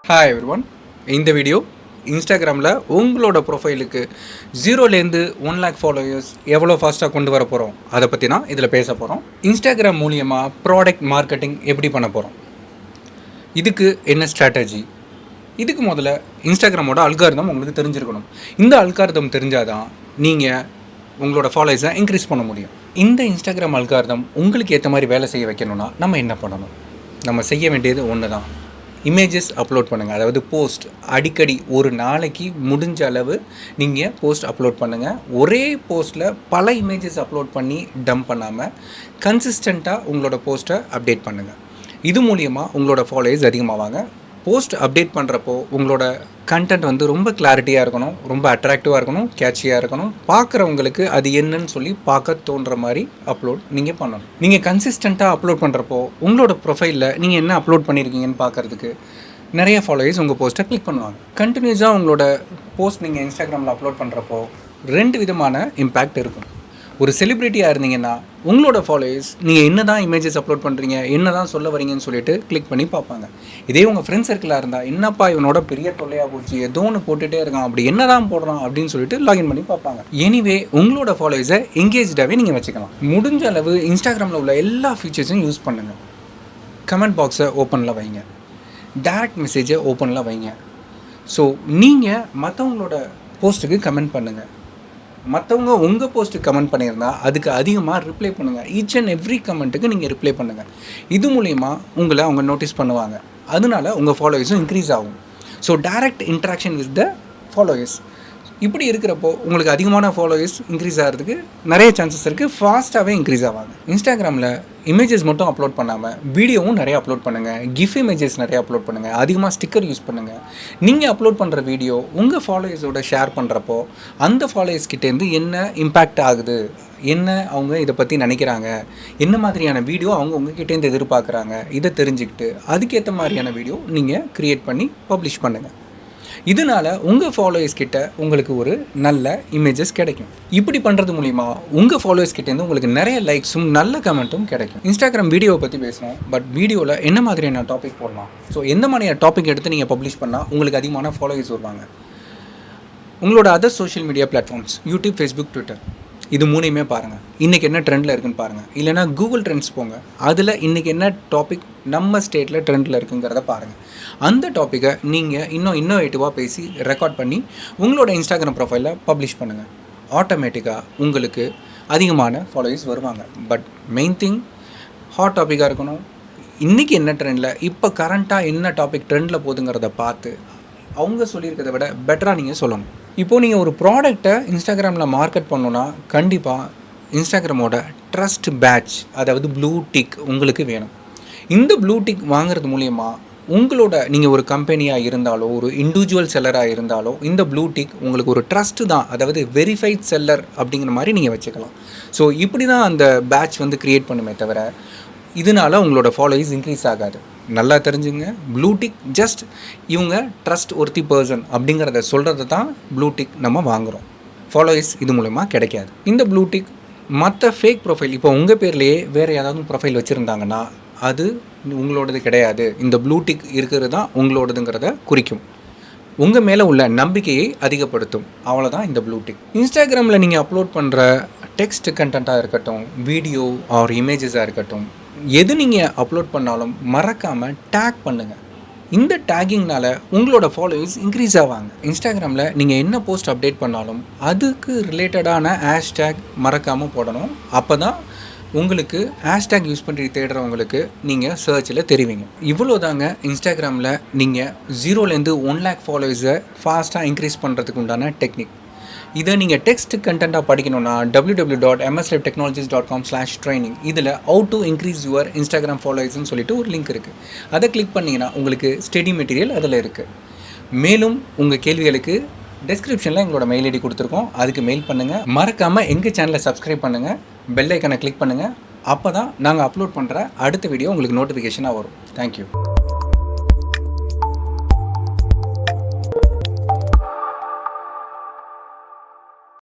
Hi everyone. இந்த video இன்ஸ்டாகிராமில் உங்களோட ப்ரொஃபைலுக்கு 0லேருந்து 1 lakh ஃபாலோவர்ஸ் எவ்வளோ ஃபாஸ்ட்டாக கொண்டு வர போகிறோம் அதை பற்றி தான் இதில் பேச போகிறோம். இன்ஸ்டாகிராம் மூலியமாக ப்ராடக்ட் மார்க்கெட்டிங் எப்படி பண்ண போகிறோம், இதுக்கு என்ன ஸ்ட்ராட்டஜி, இதுக்கு முதல்ல இன்ஸ்டாகிராமோட அல்காரிதம் உங்களுக்கு தெரிஞ்சிருக்கணும். இந்த அல்காரிதம் தெரிஞ்சால் தான் நீங்கள் உங்களோட ஃபாலோவர்ஸை இன்க்ரீஸ் பண்ண முடியும். இந்த இன்ஸ்டாகிராம் அல்காரிதம் உங்களுக்கு ஏற்ற மாதிரி வேலை செய்ய வைக்கணும்னா நம்ம என்ன பண்ணணும்? நம்ம செய்ய வேண்டியது ஒன்று தான். இமேஜஸ் அப்லோட் பண்ணுங்கள். அதாவது போஸ்ட் அடிக்கடி ஒரு நாளைக்கு முடிஞ்ச அளவு நீங்கள் போஸ்ட் அப்லோட் பண்ணுங்கள். ஒரே போஸ்ட்டில் பல இமேஜஸ் அப்லோட் பண்ணி டம்ப் பண்ணாமல் கன்சிஸ்டண்ட்டாக உங்களோட போஸ்ட்டை அப்டேட் பண்ணுங்கள். இது மூலியமாக உங்களோட ஃபாலோவர்ஸ் அதிகமாவாங்க. போஸ்ட் அப்டேட் பண்ணுறப்போ உங்களோட கண்டென்ட் ரொம்ப கிளாரிட்டியாக இருக்கணும், ரொம்ப அட்ராக்டிவாக இருக்கணும், கேட்சியாக இருக்கணும். பார்க்குறவங்களுக்கு அது என்னன்னு சொல்லி பார்க்க தோன்ற மாதிரி அப்லோட் நீங்கள் பண்ணணும். நீங்கள் கன்சிஸ்டண்ட்டாக அப்லோட் பண்ணுறப்போ உங்களோட ப்ரொஃபைலில் நீங்கள் என்ன அப்லோட் பண்ணியிருக்கீங்கன்னு பார்க்குறதுக்கு நிறைய ஃபாலோவர்ஸ் உங்கள் போஸ்ட்டை கிளிக் பண்ணுவாங்க. கண்டினியூஸாக உங்களோட போஸ்ட் நீங்கள் இன்ஸ்டாகிராமில் அப்லோட் பண்ணுறப்போ 2 விதமான இம்பேக்ட் இருக்கும். ஒரு செலிப்ரிட்டியாக இருந்தீங்கன்னா உங்களோட ஃபாலோவர்ஸ் நீங்கள் என்ன தான் இமேஜஸ் அப்லோட் பண்ணுறீங்க, என்ன தான் சொல்ல வரீங்கன்னு சொல்லிட்டு கிளிக் பண்ணி பார்ப்பாங்க. இதே உங்கள் ஃப்ரெண்ட் சர்க்கிளாக இருந்தால் என்னப்பா இவனோட பெரிய தொல்லையாக போச்சு, ஏதோ ஒன்று போட்டுகிட்டே இருக்கான், அப்படி என்ன தான் போடுறான் அப்படின்னு சொல்லிட்டு லாகின் பண்ணி பார்ப்பாங்க. எனிவே உங்களோட ஃபாலோவர்ஸை எங்கேஜ்டாகவே நீங்கள் வச்சுக்கலாம். முடிஞ்ச அளவு இன்ஸ்டாகிராமில் உள்ள எல்லா ஃபீச்சர்ஸையும் யூஸ் பண்ணுங்கள். கமெண்ட் பாக்ஸை ஓப்பனில் வைங்க, டைரக்ட் மெசேஜை ஓப்பனில் வைங்க. ஸோ நீங்கள் மற்றவங்களோட போஸ்ட்டுக்கு கமெண்ட் பண்ணுங்கள். மற்றவங்க உங்கள் போஸ்ட்டுக்கு கமெண்ட் பண்ணியிருந்தால் அதுக்கு அதிகமாக ரிப்ளை பண்ணுங்கள். ஈச் அண்ட் எவ்ரி கமெண்ட்டுக்கு நீங்கள் ரிப்ளை பண்ணுங்கள். இது மூலிமா உங்களை அவங்க நோட்டீஸ் பண்ணுவாங்க. அதனால உங்கள் ஃபாலோவர்ஸும் இன்க்ரீஸ் ஆகும். So direct interaction with the followers. இப்படி இருக்கிறப்போ உங்களுக்கு அதிகமான ஃபாலோவர்ஸ் இன்க்ரீஸ் ஆகிறதுக்கு நிறைய சான்சஸ் இருக்குது. ஃபாஸ்ட்டாகவே இன்க்ரீஸ் ஆவாங்க. இன்ஸ்டாகிராமில் இமேஜஸ் மட்டும் அப்லோட் பண்ணாமல் வீடியோவும் நிறைய அப்லோட் பண்ணுங்கள். கிஃப் இமேஜஸ் நிறைய அப்லோட் பண்ணுங்கள். அதிகமாக ஸ்டிக்கர் யூஸ் பண்ணுங்கள். நீங்கள் அப்லோட் பண்ணுற வீடியோ உங்கள் ஃபாலோவர்ஸோட ஷேர் பண்ணுறப்போ அந்த ஃபாலோவர்ஸ்கிட்டேருந்து என்ன இம்பேக்ட் ஆகுது, என்ன அவங்க இதை பற்றி நினைக்கிறாங்க, என்ன மாதிரியான வீடியோ அவங்க உங்ககிட்டேருந்து எதிர்பார்க்குறாங்க, இதை தெரிஞ்சுக்கிட்டு அதுக்கேற்ற மாதிரியான வீடியோ நீங்கள் க்ரியேட் பண்ணி பப்ளிஷ் பண்ணுங்கள். இதனால் உங்கள் ஃபாலோவர்ஸ் கிட்ட உங்களுக்கு ஒரு நல்ல இமேஜஸ் கிடைக்கும். இப்படி பண்ணுறது மூலிமா உங்கள் ஃபாலோவர்ஸ் கிட்டேருந்து உங்களுக்கு நிறைய லைக்ஸும் நல்ல கமெண்ட்டும் கிடைக்கும். இன்ஸ்டாகிராம் வீடியோவை பற்றி பேசணும், பட் வீடியோவில் என்ன மாதிரியான டாபிக் போடலாம், ஸோ எந்த மாதிரியான டாபிக் எடுத்து நீங்கள் பப்ளிஷ் பண்ணால் உங்களுக்கு அதிகமான ஃபாலோவர்ஸ் வருவாங்க. உங்களோட other social media platforms YouTube, Facebook, Twitter, இது மூணையுமே பாருங்கள். இன்றைக்கி என்ன ட்ரெண்டில் இருக்குதுன்னு பாருங்கள். இல்லைனா கூகுள் ட்ரெண்ட்ஸ் போங்க, அதில் இன்றைக்கி என்ன டாபிக் நம்ம ஸ்டேட்டில் ட்ரெண்டில் இருக்குங்கிறத பாருங்கள். அந்த டாப்பிக்கை நீங்கள் இன்னோவேட்டிவாக பேசி ரெக்கார்ட் பண்ணி உங்களோட இன்ஸ்டாகிராம் ப்ரொஃபைலில் பப்ளிஷ் பண்ணுங்கள். ஆட்டோமேட்டிக்காக உங்களுக்கு அதிகமான ஃபாலோவர்ஸ் வருவாங்க. பட் மெயின் திங் ஹாட் டாப்பிக்காக இருக்கணும். இன்றைக்கி என்ன ட்ரெண்டில், இப்போ கரண்ட்டாக என்ன டாபிக் ட்ரெண்டில் போகுதுங்கிறத பார்த்து அவங்க சொல்லியிருக்கிறத விட பெட்டராக நீங்கள் சொல்லணும். இப்போது நீங்கள் ஒரு ப்ராடக்டை இன்ஸ்டாகிராமில் மார்க்கெட் பண்ணணுன்னா கண்டிப்பாக இன்ஸ்டாகிராமோட ட்ரஸ்ட் பேட்ச், அதாவது ப்ளூ டிக் உங்களுக்கு வேணும். இந்த ப்ளூ டிக் வாங்குறது மூலயமா உங்களோட நீங்கள் ஒரு கம்பெனியாக இருந்தாலோ ஒரு இண்டிவிஜுவல் செல்லராக இருந்தாலோ இந்த ப்ளூ டிக் உங்களுக்கு ஒரு ட்ரஸ்ட்டு தான், அதாவது வெரிஃபைட் செல்லர் அப்படிங்கிற மாதிரி நீங்கள் வச்சுக்கலாம். ஸோ இப்படி தான் அந்த பேட்ச் க்ரியேட் பண்ணுமே தவிர இதனால் உங்களோட ஃபாலோவர்ஸ் இன்க்ரீஸ் ஆகாது. நல்லா தெரிஞ்சுங்க, ப்ளூடிக் ஜஸ்ட் இவங்க ட்ரஸ்ட் ஒர்த்தி பர்சன் அப்படிங்கிறத சொல்கிறது தான் ப்ளூடிக் நம்ம வாங்குகிறோம். ஃபாலோவர்ஸ் இது மூலமா கிடைக்காது. இந்த ப்ளூடிக் மற்ற ஃபேக் ப்ரொஃபைல், இப்போ உங்கள் பேர்லேயே வேறு ஏதாவது ப்ரொஃபைல் வச்சுருந்தாங்கன்னா அது உங்களோடது கிடையாது. இந்த ப்ளூடிக் இருக்கிறது தான் உங்களோடதுங்கிறத குறிக்கும். உங்கள் மேலே உள்ள நம்பிக்கையை அதிகப்படுத்தும். அவ்வளோதான் இந்த ப்ளூடிக். இன்ஸ்டாகிராமில் நீங்கள் அப்லோட் பண்ணுற டெக்ஸ்ட் கண்டென்ட்டாக இருக்கட்டும், வீடியோ ஆர் இமேஜஸாக இருக்கட்டும், எது நீங்கள் அப்லோட் பண்ணாலும் மறக்காமல் டேக் பண்ணுங்கள். இந்த டேக்கிங்னால் உங்களோட ஃபாலோவர்ஸ் இன்க்ரீஸ் ஆவாங்க. இன்ஸ்டாகிராமில் நீங்கள் என்ன போஸ்ட் அப்டேட் பண்ணாலும் அதுக்கு ரிலேட்டடான ஹேஷ்டேக் மறக்காமல் போடணும். அப்போ தான் உங்களுக்கு ஹேஷ்டேக் யூஸ் பண்ணி தேடுறவங்களுக்கு நீங்கள் சர்ச்சில் தெரிவிங்க. இவ்வளோ தாங்க இன்ஸ்டாகிராமில் நீங்கள் 0லேருந்து 1 lakh ஃபாலோவர்ஸை ஃபாஸ்ட்டாக இன்க்ரீஸ் பண்ணுறதுக்கு உண்டான டெக்னிக். இதை நீங்கள் டெக்ஸ்ட் கண்டென்ட்டாக படிக்கணும்னா www.mslivetechnologies.com/training இதில் how to increase your Instagram followers சொல்லிட்டு ஒரு லிங்க் இருக்குது. அதை கிளிக் பண்ணிங்கன்னா உங்களுக்கு ஸ்டடி மெட்டீரியல் அதில் இருக்குது. மேலும் உங்கள் கேள்விகளுக்கு டெஸ்கிரிப்ஷனில் எங்களோட மெயில் ஐடி கொடுத்துருக்கோம், அதுக்கு மெயில் பண்ணுங்கள். மறக்காமல் எங்கள் சேனலை சப்ஸ்கிரைப் பண்ணுங்கள், பெல் ஐக்கனை கிளிக் பண்ணுங்கள். அப்போ தான் நாங்கள் அப்லோட் பண்ணுற அடுத்த வீடியோ உங்களுக்கு நோட்டிஃபிகேஷனாக வரும். தேங்க்யூ.